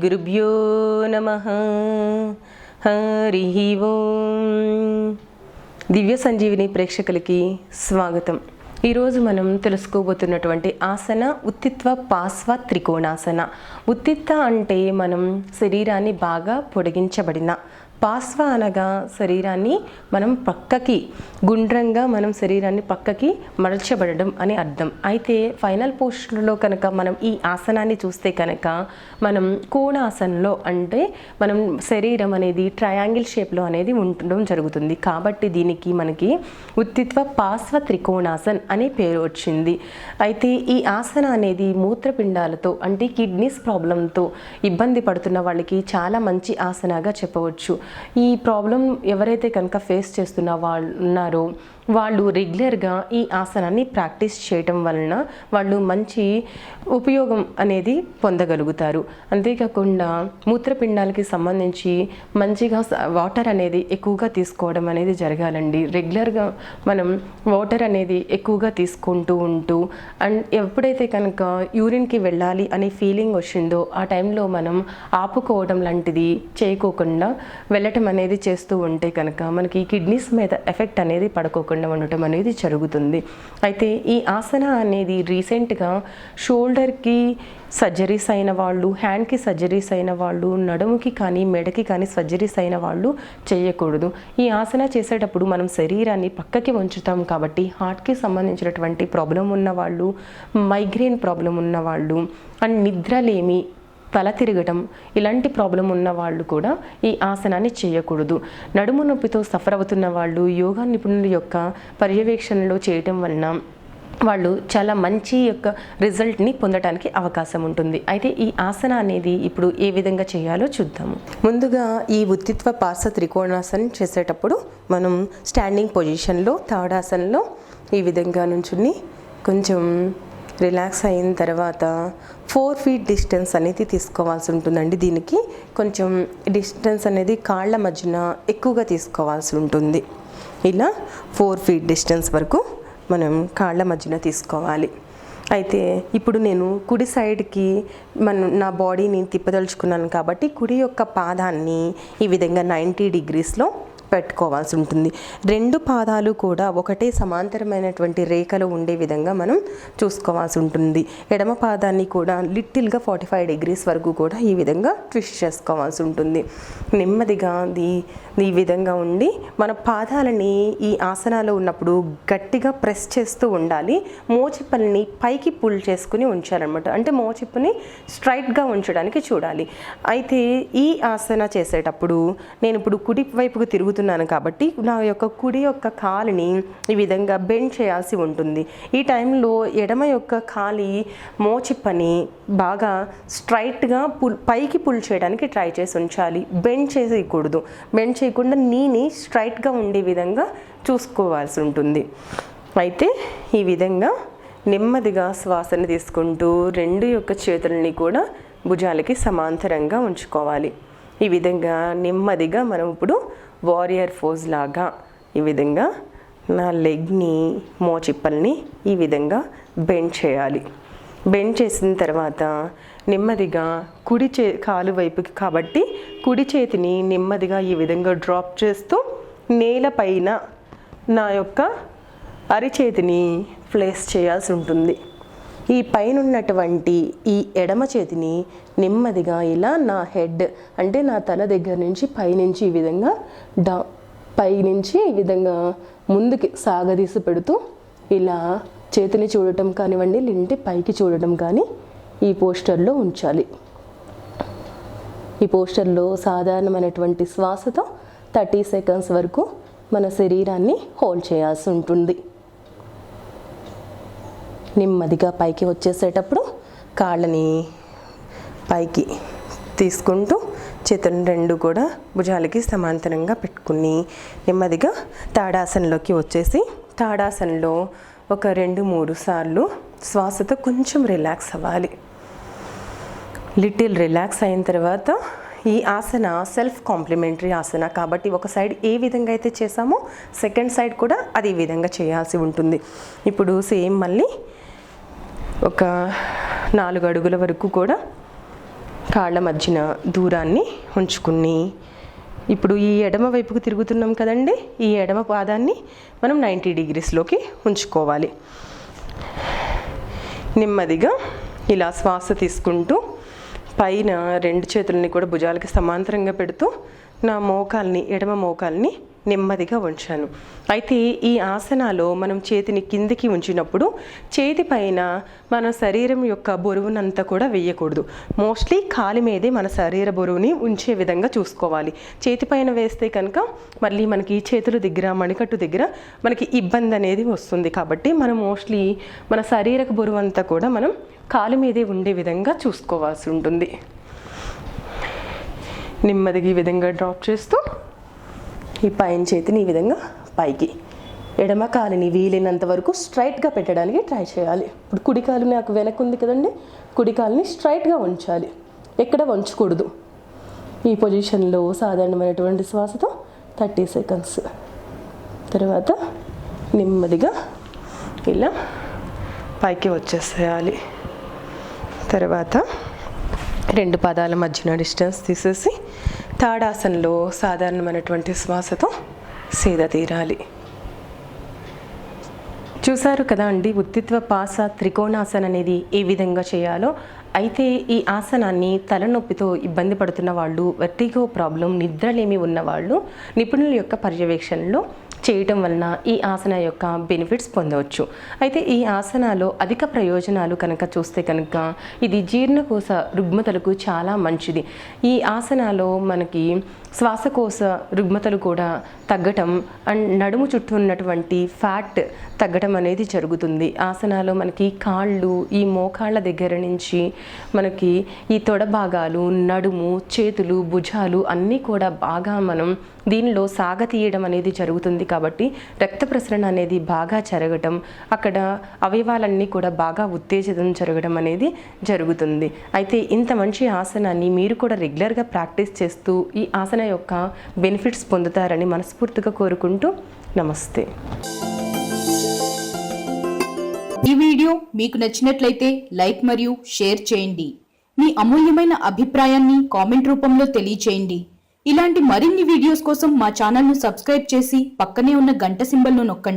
గురుభ్యో నమః. హరి ఓం. దివ్య సంజీవిని ప్రేక్షకులకి స్వాగతం. ఈరోజు మనం తెలుసుకోబోతున్నటువంటి ఆసన ఉత్తిత్వ పార్శ్వ త్రికోణాసన. ఉత్తిత్త అంటే మనం శరీరాన్ని బాగా పొడిగించబడిన, పార్శ్వ అనగా శరీరాన్ని మనం పక్కకి గుండ్రంగా మనం శరీరాన్ని పక్కకి మరల్చబడడం అని అర్థం. అయితే ఫైనల్ పోస్టులో కనుక మనం ఈ ఆసనాన్ని చూస్తే కనుక మనం కోణాసనంలో అంటే మనం శరీరం అనేది ట్రయాంగిల్ షేప్లో అనేది ఉండడం జరుగుతుంది. కాబట్టి దీనికి మనకి ఉత్తిత్వ పార్శ్వ త్రికోణాసన్ అనే పేరు వచ్చింది. అయితే ఈ ఆసన అనేది మూత్రపిండాలతో అంటే కిడ్నీస్ ప్రాబ్లంతో ఇబ్బంది పడుతున్న వాళ్ళకి చాలా మంచి ఆసనగా చెప్పవచ్చు. ఈ ప్రాబ్లం ఎవరైతే కనుక ఫేస్ చేస్తున్న వాళ్ళు ఉన్నారో వాళ్ళు రెగ్యులర్గా ఈ ఆసనాన్ని ప్రాక్టీస్ చేయటం వలన వాళ్ళు మంచి ఉపయోగం అనేది పొందగలుగుతారు. అంతేకాకుండా మూత్రపిండాలకి సంబంధించి మంచిగా వాటర్ అనేది ఎక్కువగా తీసుకోవడం అనేది జరగాలండి. రెగ్యులర్గా మనం వాటర్ అనేది ఎక్కువగా తీసుకుంటూ ఉంటూ అండ్ ఎప్పుడైతే కనుక యూరిన్కి వెళ్ళాలి అనే ఫీలింగ్ వచ్చిందో ఆ టైంలో మనం ఆపుకోవడం లాంటిది చేయకోకుండా వెళ్ళటం అనేది చేస్తూ ఉంటే కనుక మనకి కిడ్నీస్ మీద ఎఫెక్ట్ అనేది పడుకోకుండా ఉండటం అనేది జరుగుతుంది. అయితే ఈ ఆసన అనేది రీసెంట్గా షోల్డర్కి సర్జరీస్ అయిన వాళ్ళు, హ్యాండ్కి సర్జరీస్ అయిన వాళ్ళు, నడుముకి కానీ మెడకి కానీ సర్జరీస్ అయిన వాళ్ళు చేయకూడదు. ఈ ఆసన చేసేటప్పుడు మనం శరీరాన్ని పక్కకి వంచుతాం కాబట్టి హార్ట్కి సంబంధించినటువంటి ప్రాబ్లం ఉన్నవాళ్ళు, మైగ్రేన్ ప్రాబ్లం ఉన్నవాళ్ళు అండ్ నిద్రలేమి, తల తిరగటం ఇలాంటి ప్రాబ్లం ఉన్న వాళ్ళు కూడా ఈ ఆసనాన్ని చేయకూడదు. నడుము నొప్పితో సఫర్ అవుతున్న వాళ్ళు యోగా నిపుణుల యొక్క పర్యవేక్షణలో చేయటం వలన వాళ్ళు చాలా మంచి యొక్క రిజల్ట్ని పొందడానికి అవకాశం ఉంటుంది. అయితే ఈ ఆసన అనేది ఇప్పుడు ఏ విధంగా చేయాలో చూద్దాము. ముందుగా ఈ ఉత్తిత్వ పార్శ్వ త్రికోణాసనం చేసేటప్పుడు మనం స్టాండింగ్ పొజిషన్లో తాడాసనంలో ఈ విధంగా నుంచుని కొంచెం రిలాక్స్ అయిన తర్వాత 4 feet డిస్టెన్స్ అనేది తీసుకోవాల్సి ఉంటుందండి. దీనికి కొంచెం డిస్టెన్స్ అనేది కాళ్ళ మధ్యన ఎక్కువగా తీసుకోవాల్సి ఉంటుంది. ఇలా 4 feet డిస్టెన్స్ వరకు మనం కాళ్ళ మధ్యన తీసుకోవాలి. అయితే ఇప్పుడు నేను కుడి సైడ్కి నా బాడీని తిప్పదలుచుకున్నాను కాబట్టి కుడి యొక్క పాదాన్ని ఈ విధంగా 90 degreesలో పెట్టుకోవాల్సి ఉంటుంది. 2 పాదాలు కూడా ఒకటే సమాంతరమైనటువంటి రేఖలో ఉండే విధంగా మనం చూసుకోవాల్సి ఉంటుంది. ఎడమ పాదాన్ని కూడా లిటిల్గా 45 degrees వరకు కూడా ఈ విధంగా ట్విస్ట్ చేసుకోవాల్సి ఉంటుంది. నెమ్మదిగా ఈ విధంగా ఉండి మన పాదాలని ఈ ఆసనాలో ఉన్నప్పుడు గట్టిగా ప్రెస్ చేస్తూ ఉండాలి. మోచిప్పల్ని పైకి పుల్ చేసుకుని ఉంచాలన్నమాట. అంటే మోచిప్పుని స్ట్రైట్గా ఉంచడానికి చూడాలి. అయితే ఈ ఆసన చేసేటప్పుడు నేను ఇప్పుడు కుడి వైపుకు తిరుగుతున్నాను కాబట్టి నా యొక్క కుడి యొక్క కాలుని ఈ విధంగా బెండ్ చేయాల్సి ఉంటుంది. ఈ టైంలో ఎడమ యొక్క కాలి మోచిప్పని బాగా స్ట్రైట్గా పైకి పుల్ చేయడానికి ట్రై చేసి ఉంచాలి. బెండ్ చేయకూడదు. బెండ్ చేయకుండా నీని స్ట్రైట్గా ఉండే విధంగా చూసుకోవాల్సి ఉంటుంది. అయితే ఈ విధంగా నెమ్మదిగా శ్వాసను తీసుకుంటూ 2 యొక్క చేతులని కూడా భుజాలకి సమాంతరంగా ఉంచుకోవాలి. ఈ విధంగా నెమ్మదిగా మనం ఇప్పుడు వారియర్ పోజ్ లాగా ఈ విధంగా నా లెగ్ని మోచిప్పల్ని ఈ విధంగా బెండ్ చేయాలి. బెండ్ చేసిన తర్వాత నెమ్మదిగా కాలు వైపుకి కాబట్టి కుడి చేతిని నెమ్మదిగా ఈ విధంగా డ్రాప్ చేస్తూ నేలపైన నా యొక్క అరిచేతిని ప్లేస్ చేయాల్సి ఉంటుంది. ఈ పైన ఉన్నటువంటి ఈ ఎడమ చేతిని నెమ్మదిగా ఇలా నా హెడ్ అంటే నా తల దగ్గర నుంచి పైనుంచి ఈ విధంగా పైనుంచి ఈ విధంగా ముందుకి సాగదీసి పెడుతూ ఇలా చేతిని చూడటం కానివ్వండి, లేదంటే పైకి చూడటం కానీ ఈ పోస్టర్లో ఉంచాలి. ఈ పోస్టర్లో సాధారణమైనటువంటి శ్వాసతో 30 seconds వరకు మన శరీరాన్ని హోల్డ్ చేయాల్సి ఉంటుంది. నెమ్మదిగా పైకి వచ్చేసేటప్పుడు కాళ్ళని పైకి తీసుకుంటూ చేతులను 2 కూడా భుజాలకి సమాంతరంగా పెట్టుకుని నెమ్మదిగా తాడాసనలోకి వచ్చేసి తాడాసనలో ఒక 2-3 సార్లు శ్వాసతో కొంచెం రిలాక్స్ అవ్వాలి. లిటిల్ రిలాక్స్ అయిన తర్వాత ఈ ఆసన సెల్ఫ్ కాంప్లిమెంటరీ ఆసన కాబట్టి ఒక సైడ్ ఏ విధంగా అయితే చేసామో సెకండ్ సైడ్ కూడా అదే విధంగా చేయాల్సి ఉంటుంది. ఇప్పుడు సేమ్ మళ్ళీ ఒక 4 అడుగుల వరకు కూడా కాళ్ళ మధ్యన దూరాన్ని ఉంచుకుని ఇప్పుడు ఈ ఎడమ వైపుకు తిరుగుతున్నాం కదండి, ఈ ఎడమ పాదాన్ని మనం 90 డిగ్రీస్లోకి ఉంచుకోవాలి. నెమ్మదిగా ఇలా శ్వాస తీసుకుంటూ పైన 2 చేతులని కూడా భుజాలకి సమాంతరంగా పెడుతూ నా మోకాల్ని, ఎడమ మోకాల్ని నెమ్మదిగా ఉంచాను. అయితే ఈ ఆసనాలో మనం చేతిని కిందికి ఉంచినప్పుడు చేతి పైన మన శరీరం యొక్క బరువునంతా కూడా వేయకూడదు. మోస్ట్లీ కాలి మీదే మన శరీర బరువుని ఉంచే విధంగా చూసుకోవాలి. చేతి పైన వేస్తే కనుక మళ్ళీ మనకి చేతుల దగ్గర, మణికట్టు దగ్గర మనకి ఇబ్బంది అనేది వస్తుంది. కాబట్టి మనం మోస్ట్లీ మన శరీరక బరువు అంతా కూడా మనం కాలి మీదే ఉండే విధంగా చూసుకోవాల్సి ఉంటుంది. నెమ్మదిగా ఈ విధంగా డ్రాప్ చేస్తూ ఈ పైన చేతిని ఈ విధంగా పైకి, ఎడమ కాలుని వీలైనంత వరకు స్ట్రైట్గా పెట్టడానికి ట్రై చేయాలి. ఇప్పుడు కుడి కాలు నాకు వెనక్కి ఉంది కదండి, కుడి కాలుని స్ట్రైట్గా ఉంచాలి, ఎక్కడ వంచకూడదు. ఈ పొజిషన్లో సాధారణమైనటువంటి శ్వాసతో 30 సెకండ్స్. తర్వాత నెమ్మదిగా ఇలా పైకి వచ్చేసేయాలి. తర్వాత 2 పాదాల మధ్యన డిస్టెన్స్ తీసేసి తాడాసనలో సాధారణమైనటువంటి శ్వాసతో సేద తీరాలి. చూసారు కదా అండి, ఉత్తిత్వ పాస త్రికోణాసన అనేది ఏ విధంగా చేయాలో. అయితే ఈ ఆసనాన్ని తలనొప్పితో ఇబ్బంది పడుతున్న వాళ్ళు, వెర్టిగో ప్రాబ్లం, నిద్రలేమి ఉన్నవాళ్ళు నిపుణుల యొక్క పర్యవేక్షణలో చేయటం వలన ఈ ఆసన యొక్క బెనిఫిట్స్ పొందవచ్చు. అయితే ఈ ఆసనాలో అధిక ప్రయోజనాలు కనుక చూస్తే కనుక ఇది జీర్ణకోశ రుగ్మతలకు చాలా మంచిది. ఈ ఆసనాలో మనకి శ్వాసకోశ రుగ్మతలు కూడా తగ్గటం అండ్ నడుము చుట్టూ ఉన్నటువంటి ఫ్యాట్ తగ్గటం అనేది జరుగుతుంది. ఆసనాలో మనకి కాళ్ళు, ఈ మోకాళ్ళ దగ్గర నుంచి మనకి ఈ తొడ భాగాలు, నడుము, చేతులు, భుజాలు అన్నీ కూడా బాగా మనం దీనిలో సాగతీయడం అనేది జరుగుతుంది. కాబట్టి రక్త ప్రసరణ అనేది బాగా జరగటం, అక్కడ అవయవాలన్నీ కూడా బాగా ఉత్తేజితం జరగడం అనేది జరుగుతుంది. అయితే ఇంత మంచి ఆసనాన్ని మీరు కూడా రెగ్యులర్గా ప్రాక్టీస్ చేస్తూ ఈ ఆసన యొక్క బెనిఫిట్స్ పొందుతారని మనస్ఫూర్తిగా కోరుకుంటూ నమస్తే. ఈ వీడియో మీకు నచ్చినట్లయితే లైక్ మరియు షేర్ చేయండి. మీ అమూల్యమైన అభిప్రాయాన్ని కామెంట్ రూపంలో తెలియచేయండి. ఇలాంటి మరిన్ని వీడియోస్ కోసం మా ఛానల్ను సబ్స్క్రైబ్ చేసి పక్కనే ఉన్న గంట సింబల్ను నొక్కండి.